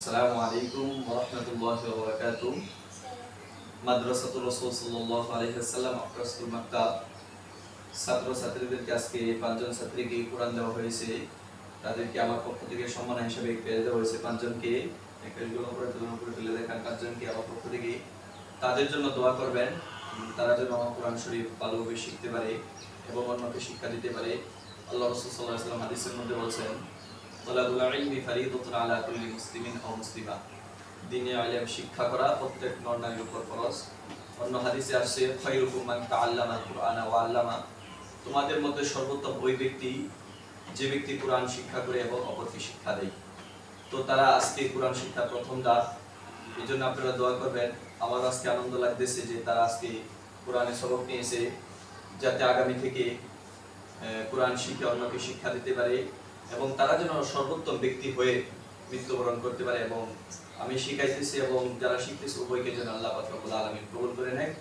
আসসালামু আলাইকুম ওয়া রাহমাতুল্লাহি ওয়া বারাকাতুহু। মাদ্রাসাতুর রাসূল সাল্লাল্লাহু আলাইহি ওয়াসাল্লাম আফরাসুল মাক্তাব ছাত্র ছাত্রীদেরকে আজকে পাঁচজন ছাত্রীকে কোরআন দেওয়া হয়েছে। তাদেরকে আমার পক্ষ থেকে সম্মান হিসেবে পেয়ে দেওয়া হয়েছে পাঁচজনকে। একজনকে উপরে তুলে দেখান পাঁচজনকে আমার পক্ষ থেকে। তাদের জন্য দোয়া করবেন, তারা যেন কোরআন শরীফ ভালোভাবে শিখতে পারে এবং অন্যকে শিক্ষা দিতে পারে। আল্লাহ রাসূল সাল্লাল্লাহু আলাইহি ওয়াসাল্লাম হাদিসের মধ্যে বলেছেন, তালাবুল ইলমি ফারিদাতুন আলা কুল্লি মুসলিমিন আও মুসলিমা। দ্বীনে ইলম শিক্ষা করা প্রত্যেক নর নারীর উপর ফরজ। অন্য হাদিসে আসছে, খায়রুকুম মান তাআল্লামাল কুরআনা ওয়া আল্লামা। তোমাদের মধ্যে সর্বোত্তম ওই ব্যক্তি যে ব্যক্তি কোরআন শিক্ষা করে এবং অপরকে শিক্ষা দেয়। তো তারা আজকে কোরআন শিক্ষা প্রথম ধাপ, এই জন্য আপনারা দোয়া করবেন। আমার আজকে আনন্দ লাগতেছে যে তারা আজকে কোরআনের সবক নিয়েছে, যাতে আগামী থেকে কোরআন শিখে অন্যকে শিক্ষা দিতে পারে এবং তারা যেন সর্বোত্তম ব্যক্তি হয়ে মৃত্যুবরণ করতে পারে। এবং আমি শিখাইতেছি এবং যারা শিখতেছে উভয়কে যেন আল্লাহ পাক রব্বুল আলামিন কবুল করে নেয়।